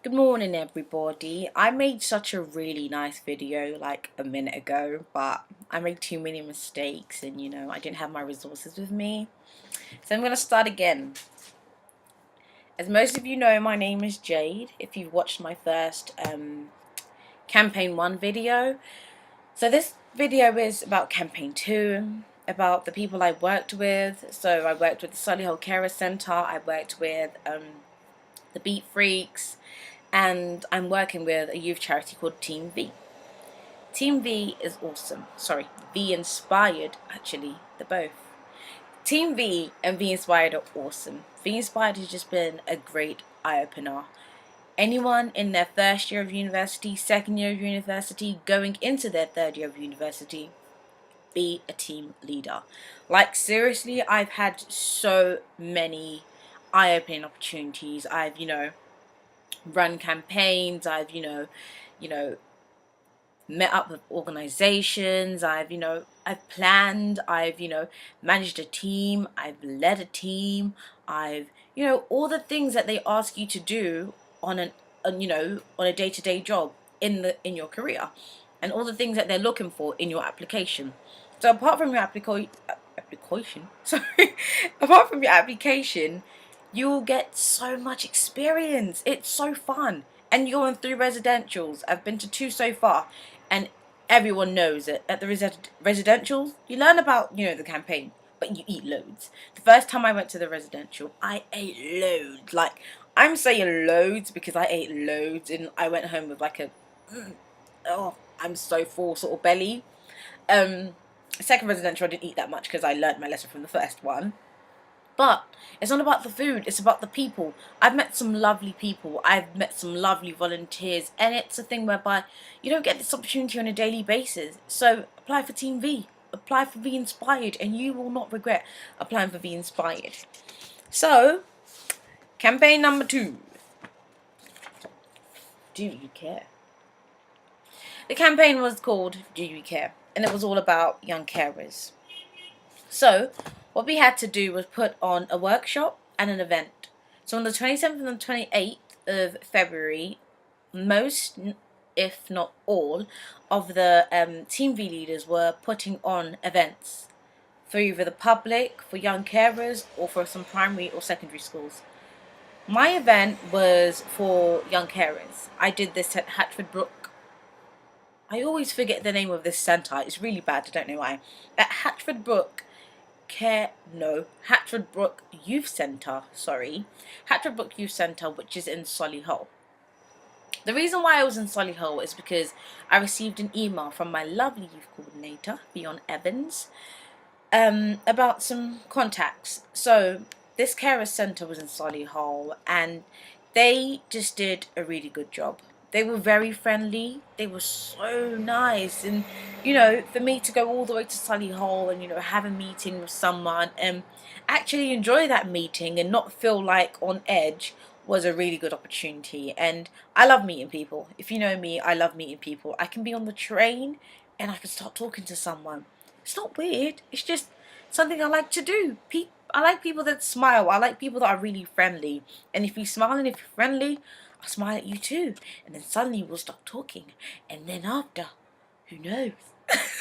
Good morning, everybody. I made such a really nice video like a minute ago, but I made too many mistakes and I didn't have my resources with me. So I'm going to start again. As most of you know, my name is Jade, if you've watched my first Campaign 1 video. So this video is about Campaign 2, about the people I worked with. So I worked with the Solihull Carer Centre, I worked with the Beat Freaks, and I'm working with a youth charity called Team V. Team V is awesome. Sorry, V Inspired, actually, they're both. Team V and V Inspired are awesome. V Inspired has just been a great eye-opener. Anyone in their first year of university, second year of university, going into their third year of university, be a team leader. Like, seriously, I've had so many eye-opening opportunities. I've, run campaigns. I've, met up with organizations. I've planned. I've, managed a team. I've led a team. I've, all the things that they ask you to do on on a day-to-day job in your career, and all the things that they're looking for in your application. So apart from your application, sorry, apart from your application, you'll get so much experience. It's so fun. And you're going through residentials. I've been to 2 so far, and everyone knows it. At the residentials, you learn about, the campaign, but you eat loads. The first time I went to the residential, I ate loads. Like, I'm saying loads because I ate loads, and I went home with like a, oh, I'm so full sort of belly. Second residential, I didn't eat that much because I learnt my lesson from the first one. But it's not about the food, it's about the people. I've met some lovely people, I've met some lovely volunteers, and it's a thing whereby you don't get this opportunity on a daily basis. So apply for Team V, apply for V Inspired, and you will not regret applying for V Inspired. So, campaign number 2. Do you care? The campaign was called Do You Care? And it was all about young carers. So, what we had to do was put on a workshop and an event. So on the 27th and 28th of February, most, if not all, of the Team V leaders were putting on events for either the public, for young carers, or for some primary or secondary schools. My event was for young carers. I did this at Hatford Brook. I always forget the name of this centre. It's really bad, I don't know why. At Hatford Brook Hatford Brook Youth Centre, Hatford Brook Youth Centre, which is in Solihull. The reason why I was in Solihull is because I received an email from my lovely youth coordinator, Beyond Evans, about some contacts. So this carer centre was in Solihull, and they just did a really good job. They were very friendly. They were so nice. And, for me to go all the way to Solihull and, have a meeting with someone and actually enjoy that meeting and not feel like on edge was a really good opportunity. And I love meeting people. If you know me, I love meeting people. I can be on the train and I can start talking to someone. It's not weird. It's just something I like to do. I like people that smile. I like people that are really friendly. And if you smile and if you're friendly, I'll smile at you too. And then suddenly we'll start talking. And then after, who knows?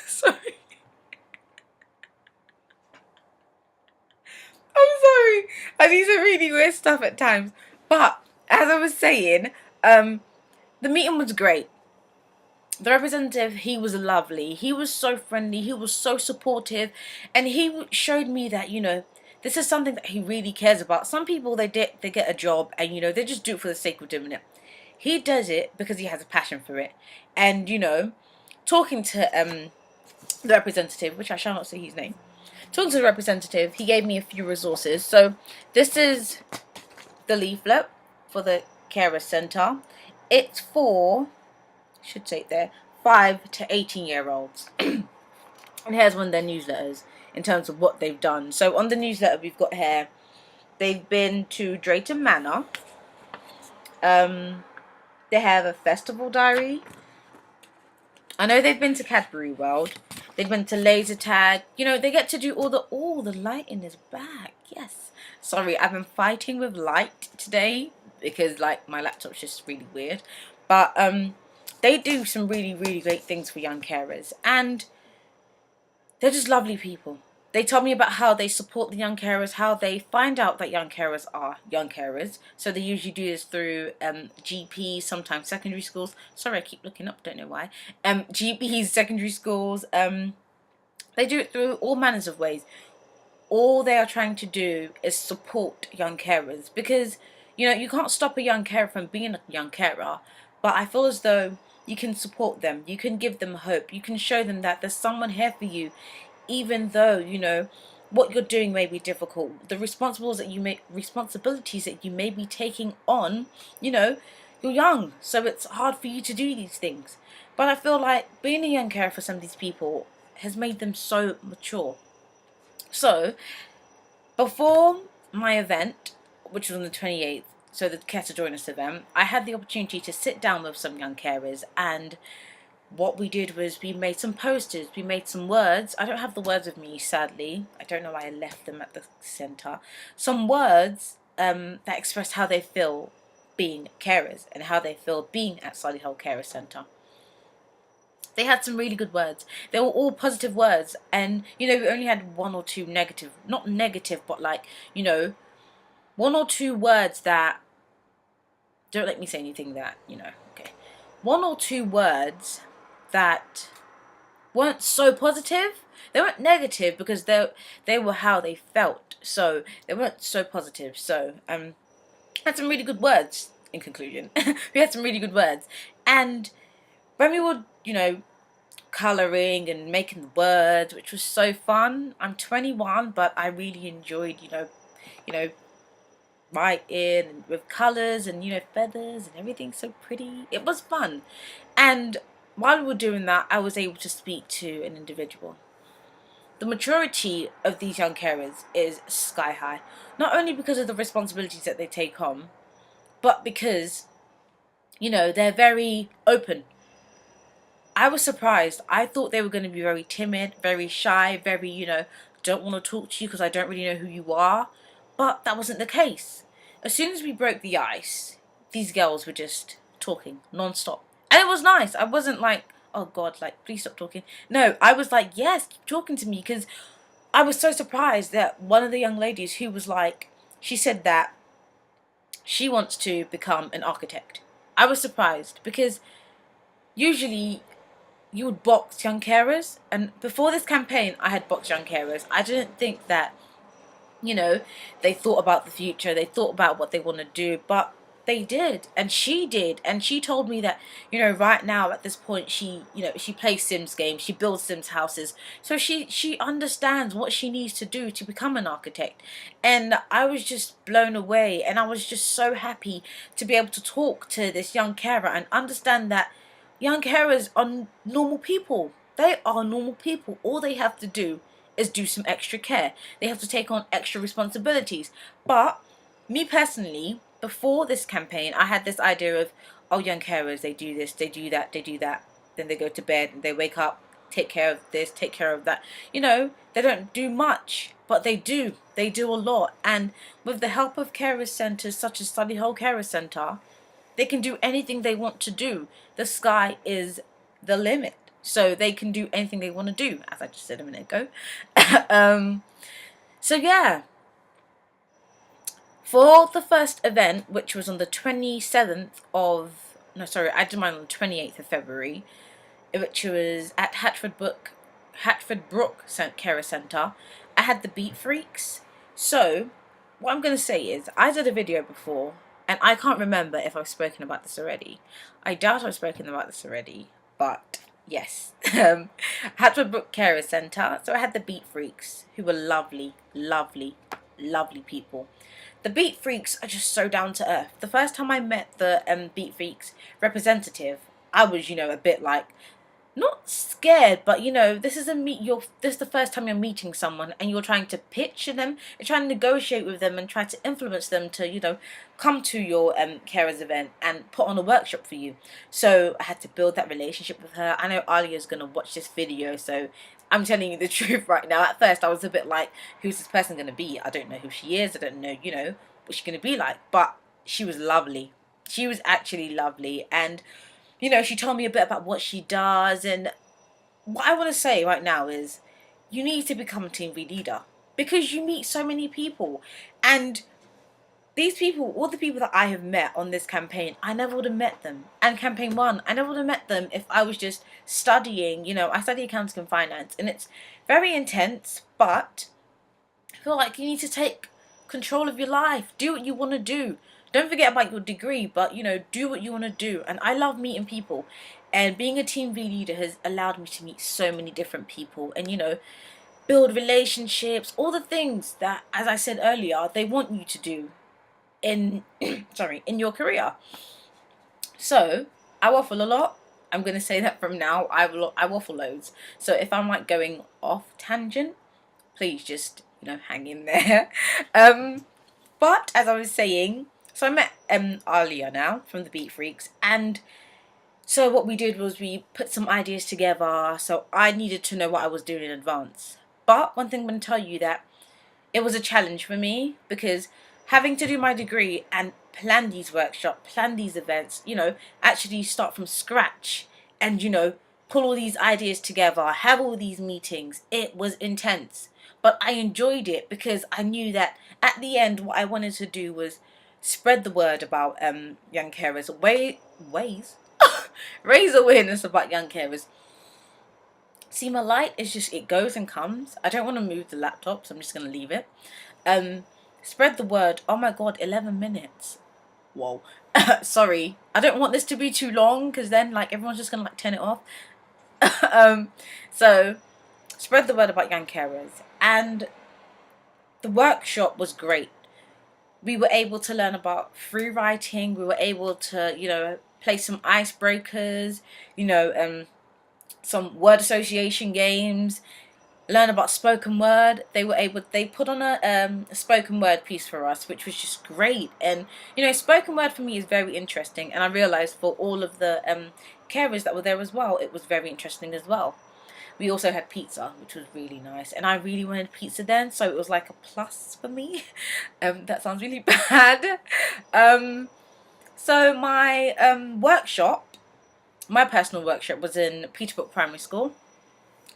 Sorry. I'm sorry. I do some really weird stuff at times. But as I was saying, the meeting was great. The representative, he was lovely. He was so friendly. He was so supportive. And he showed me that, this is something that he really cares about. Some people, they get a job and, they just do it for the sake of doing it. He does it because he has a passion for it. And, talking to the representative, which I shall not say his name, talking to the representative, he gave me a few resources. So this is the leaflet for the carer centre. It's for, should say it there, 5 to 18-year-olds. And here's one of their newsletters in terms of what they've done. So on the newsletter we've got here, they've been to Drayton Manor. They have a festival diary. I know they've been to Cadbury World. They've been to laser tag. They get to do all the lighting is back. Yes. Sorry, I've been fighting with light today. because like my laptop's just really weird. But they do some really, really great things for young carers, and they're just lovely people. They tell me about how they support the young carers, how they find out that young carers are young carers. So they usually do this through GPs, sometimes secondary schools. Sorry, I keep looking up, don't know why. GPs, secondary schools. They do it through all manners of ways. All they are trying to do is support young carers, because you can't stop a young carer from being a young carer, but I feel as though you can support them, you can give them hope, you can show them that there's someone here for you, even though what you're doing may be difficult, the responsibilities that you may be taking on. You're young, so it's hard for you to do these things, but I feel like being a young carer for some of these people has made them so mature. So, before my event, which was on the 28th, so the Care to Join Us event, I had the opportunity to sit down with some young carers, and what we did was we made some posters, we made some words. I don't have the words with me, sadly. I don't know why I left them at the centre. Some words that express how they feel being carers and how they feel being at Solihull Carer Centre. They had some really good words. They were all positive words, and we only had one or two negative, not negative, but like one or two words that don't let me say anything that okay, one or two words that weren't so positive. They weren't negative because they were how they felt, so they weren't so positive. So had some really good words. In conclusion, we had some really good words, and when we were colouring and making the words, which was so fun. I'm 21, but I really enjoyed writing and with colours and feathers and everything so pretty. It was fun, and while we were doing that, I was able to speak to an individual. The maturity of these young carers is sky high, not only because of the responsibilities that they take on, but because they're very open. I was surprised. I thought they were going to be very timid, very shy, very, don't want to talk to you because I don't really know who you are. But that wasn't the case. As soon as we broke the ice, these girls were just talking non-stop. And it was nice. I wasn't like, oh God, like, please stop talking. No, I was like, yes, keep talking to me, because I was so surprised that one of the young ladies who was like, she said that she wants to become an architect. I was surprised because usually you would box young carers, and before this campaign I had boxed young carers. I didn't think that they thought about the future, they thought about what they want to do, but they did, and she did. And she told me that right now at this point she she plays Sims games, she builds Sims houses, so she understands what she needs to do to become an architect. And I was just blown away, and I was just so happy to be able to talk to this young carer and understand that young carers are normal people. They are normal people. All they have to do is do some extra care. They have to take on extra responsibilities. But me personally, before this campaign, I had this idea of, oh, young carers, they do this, they do that, they do that. Then they go to bed and they wake up, take care of this, take care of that. They don't do much, but they do. They do a lot. And with the help of carer centres such as Solihull Carer Centre, they can do anything they want to do. The sky is the limit. So they can do anything they want to do, as I just said a minute ago. So yeah. For the first event, which was on the 27th of... No, sorry, I did mine on the 28th of February, which was at Hatford Brook Carer Centre, I had the Beat Freaks. So, what I'm going to say is, I did a video before, and I can't remember if I've spoken about this already. I doubt I've spoken about this already, but yes. Hatford Brook Carer Centre. So I had the Beat Freaks, who were lovely, lovely, lovely people. The Beat Freaks are just so down to earth. The first time I met the Beat Freaks representative, I was, a bit like, not scared, but this is the first time you're meeting someone and you're trying to pitch to them, you're trying to negotiate with them and try to influence them to come to your carers event and put on a workshop for you. So I had to build that relationship with her. I know Alia's gonna watch this video, so I'm telling you the truth right now. At first I was a bit like, who's this person gonna be? I don't know who she is, I don't know what she's gonna be like, but she was lovely. She was actually lovely. And, you know, she told me a bit about what she does. And what I want to say right now is you need to become a team leader because you meet so many people. And these people, all the people that I have met on this campaign, I never would have met them. And campaign one, I never would have met them if I was just studying. You know, I study accounting and finance, and it's very intense, but I feel like you need to take control of your life. Do what you want to do. Don't forget about your degree, but, you know, do what you want to do. And I love meeting people. And being a team leader has allowed me to meet so many different people and, you know, build relationships, all the things that, as I said earlier, they want you to do in sorry, in your career. So I waffle a lot. I'm gonna say that from now. I waffle loads. So if I'm like going off tangent, please just, you know, hang in there. But as I was saying, so I met Alia now from the Beat Freaks, and so what we did was we put some ideas together. So I needed to know what I was doing in advance. But one thing I'm going to tell you that it was a challenge for me because having to do my degree and plan these workshops, plan these events, you know, actually start from scratch and, you know, pull all these ideas together, have all these meetings, it was intense. But I enjoyed it because I knew that at the end what I wanted to do was spread the word about young carers, ways raise awareness about young carers. See, my light is just, it goes and comes. I don't want to move the laptop, so I'm just going to leave it. Spread the word. Oh my god, 11 minutes. Whoa. Sorry. I don't want this to be too long because then like everyone's just going to like turn it off. So spread the word about young carers. And the workshop was great. We were able to learn about free writing. We were able to, you know, play some icebreakers, you know, some word association games, learn about spoken word. They put on a spoken word piece for us, which was just great. And, you know, spoken word for me is very interesting. And I realized for all of the carers that were there as well, it was very interesting as well. We also had pizza, which was really nice. And I really wanted pizza then, so it was like a plus for me. That sounds really bad. So my workshop, my personal workshop was in Peterbrook Primary School.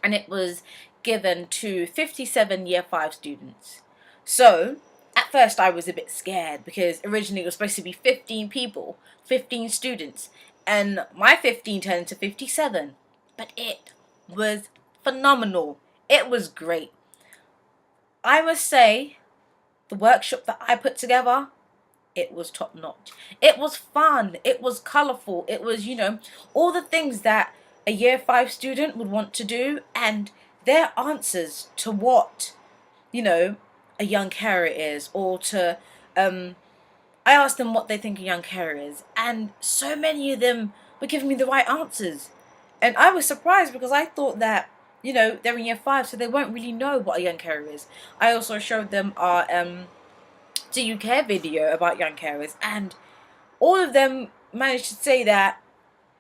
And it was given to 57 year 5 students. So at first I was a bit scared because originally it was supposed to be 15 people, 15 students. And my 15 turned into 57. But it was phenomenal. It was great. I must say, the workshop that I put together, it was top notch. It was fun. It was colourful. It was, you know, all the things that a year 5 student would want to do, and their answers to what, you know, a young carer is, or to, I asked them what they think a young carer is, and so many of them were giving me the right answers. And I was surprised because I thought that, you know, they're in year 5, so they won't really know what a young carer is. I also showed them our Do You Care video about young carers, and all of them managed to say that,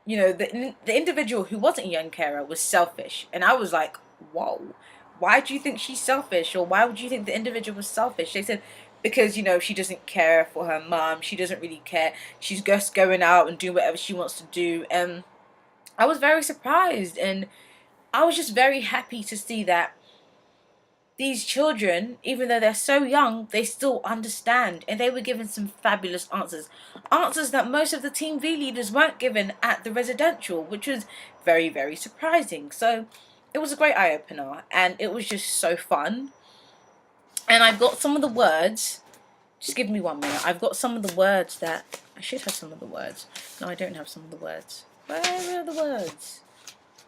you know, the individual who wasn't a young carer was selfish. And I was like, whoa, why do you think she's selfish? Or why would you think the individual was selfish? They said, because, you know, she doesn't care for her mum. She doesn't really care. She's just going out and doing whatever she wants to do. And I was very surprised. And I was just very happy to see that these children, even though they're so young, they still understand, and they were given some fabulous answers. Answers that most of the Team V leaders weren't given at the residential, which was very, very surprising. So it was a great eye-opener, and it was just so fun. And I've got some of the words. Just give me 1 minute. I've got some of the words that... I should have some of the words. No, I don't have some of the words. Where are the words?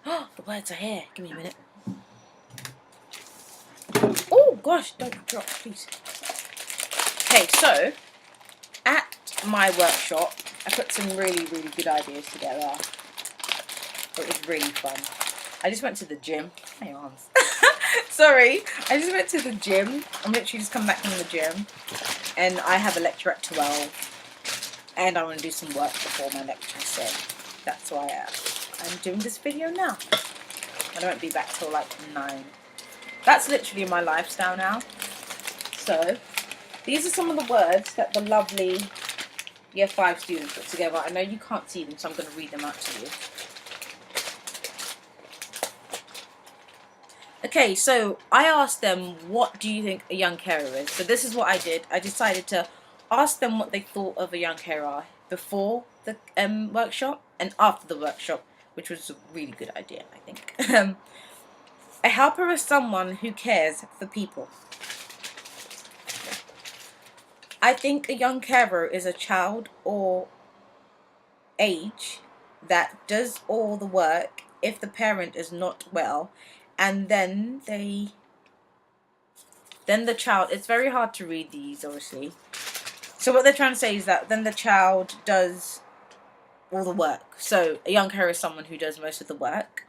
Oh, the words are here. Give me a minute. Oh gosh, don't drop, please. Okay, so at my workshop, I put some really, really good ideas together. It was really fun. I just went to the gym. My arms. Sorry, I just went to the gym. I'm literally just come back from the gym, and I have a lecture at 12, and I want to do some work before my lecture, so that's why I'm doing this video now. I won't be back till like 9. That's literally my lifestyle now. So these are some of the words that the lovely Year 5 students put together. I know you can't see them, so I'm going to read them out to you. Okay, so I asked them, what do you think a young carer is? So this is what I did. I decided to ask them what they thought of a young carer before the workshop and after the workshop, which was a really good idea, I think. A helper is someone who cares for people. I think a young carer is a child or age that does all the work if the parent is not well, and then the child, it's very hard to read these obviously, so what they're trying to say is that then the child does all the work. So a young carer is someone who does most of the work.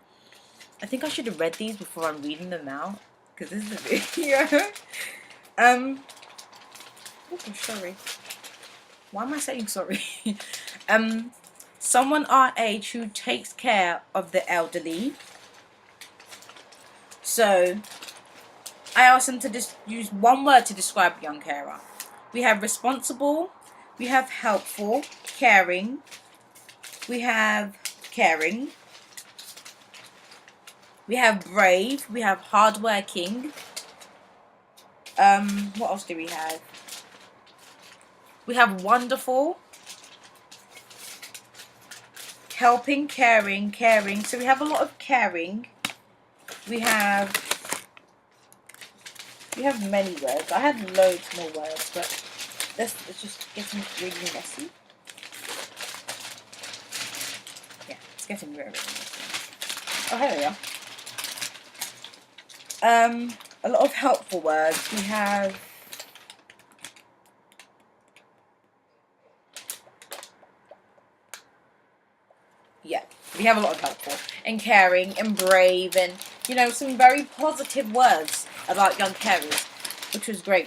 I think I should have read these before I'm reading them out, because this is a video. Oh, sorry, why am I saying sorry? Someone our age who takes care of the elderly. So I asked them to just use one word to describe a young carer. We have responsible, we have helpful, caring, we have caring, we have brave, we have hardworking. What else do we have? We have wonderful, helping, caring, caring. So we have a lot of caring. We have many words. I had loads more words, but let's just getting really messy. Yeah, it's getting really messy. Oh, here we are. A lot of helpful words. We have a lot of helpful and caring and brave and, you know, some very positive words about young carers, which was great.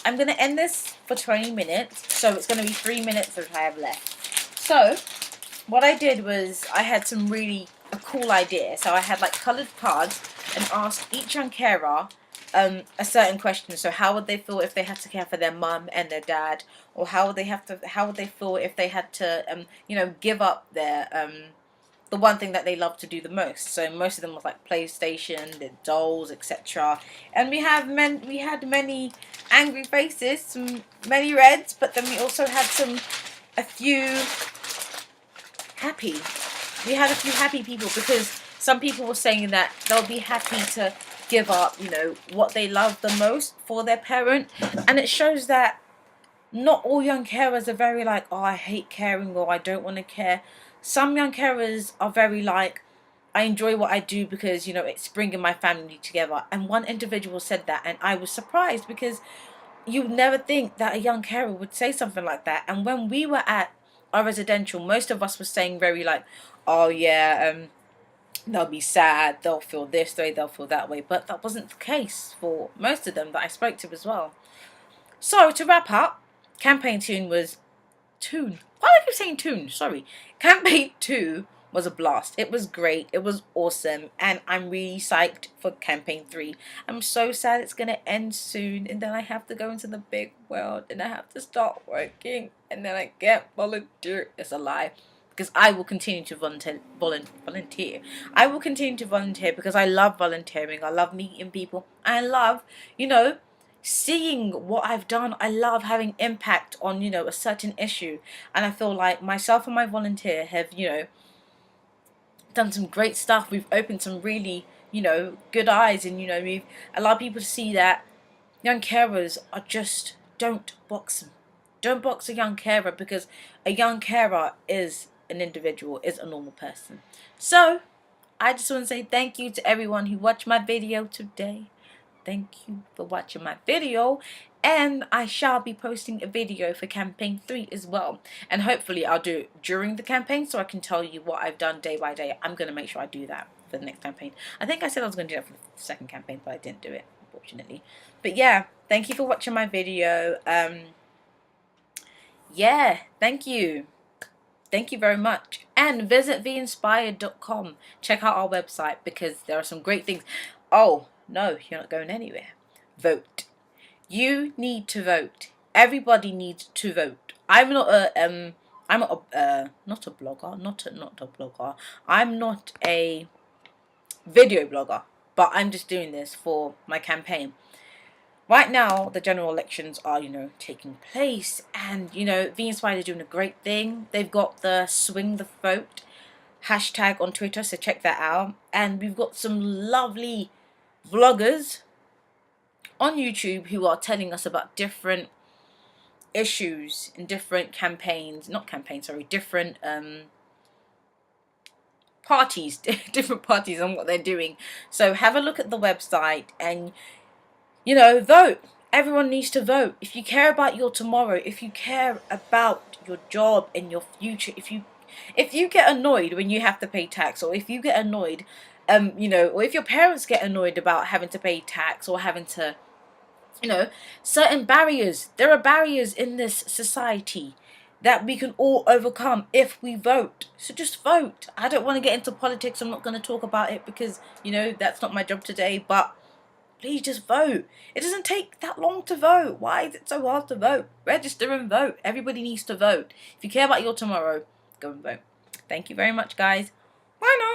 I'm going to end this for 20 minutes, so it's going to be 3 minutes that I have left. So what I did was I had some really a cool idea. So I had like coloured cards and asked each young carer a certain question. So how would they feel if they had to care for their mum and their dad, or how would they feel if they had to you know, give up their the one thing that they love to do the most. So most of them was like PlayStation, the dolls, etc. And we had many angry faces, many reds, but then we also had a few happy. We had a few happy people, because some people were saying that they'll be happy to give up, you know, what they love the most for their parent. And it shows that not all young carers are very like, oh, I hate caring, or I don't want to care. Some young carers are very like, I enjoy what I do because, you know, it's bringing my family together. And one individual said that, and I was surprised, because you would never think that a young carer would say something like that. And when we were at our residential, most of us were saying very like, oh yeah, they'll be sad, they'll feel this way, they'll feel that way. But that wasn't the case for most of them that I spoke to as well. So to wrap up, campaign tune was tune. Why do I keep saying tune? Sorry. Campaign 2 was a blast. It was great. It was awesome. And I'm really psyched for campaign 3. I'm so sad it's going to end soon. And then I have to go into the big world. And I have to start working. And then I can't volunteer. It's a lie. Because I will continue to volunteer. I will continue to volunteer because I love volunteering. I love meeting people. I love, you know, seeing what I've done. I love having impact on, you know, a certain issue. And I feel like myself and my volunteer have, you know, done some great stuff. We've opened some really, you know, good eyes, and, you know, we've allowed people to see that young carers are just, don't box them. Don't box a young carer, because a young carer is an individual, is a normal person. So I just want to say thank you to everyone who watched my video today. Thank you for watching my video, and I shall be posting a video for campaign 3 as well, and hopefully I'll do it during the campaign so I can tell you what I've done day by day. I'm going to make sure I do that for the next campaign. I think I said I was going to do that for the second campaign, but I didn't do it, unfortunately. But yeah, thank you for watching my video. Yeah, thank you. Thank you very much. And visit veinspired.com. Check out our website, because there are some great things. Oh, no, you're not going anywhere. Vote. You need to vote. Everybody needs to vote. I'm not a I'm not a blogger, not a blogger. I'm not a video blogger, but I'm just doing this for my campaign. Right now, the general elections are, taking place, and, The Inspired are doing a great thing. They've got the Swing the Vote hashtag on Twitter, so check that out. And we've got some lovely vloggers on YouTube who are telling us about different issues in different campaigns, not campaigns, sorry, different parties, different parties and what they're doing. So have a look at the website and, vote. Everyone needs to vote. If you care about your tomorrow, if you care about your job and your future, if you get annoyed when you have to pay tax, or if you get annoyed, or if your parents get annoyed about having to pay tax or having to, certain barriers. There are barriers in this society that we can all overcome if we vote. So just vote. I don't want to get into politics. I'm not going to talk about it because, that's not my job today. But please just vote. It doesn't take that long to vote. Why is it so hard to vote? Register and vote. Everybody needs to vote. If you care about your tomorrow, go and vote. Thank you very much, guys. Bye now.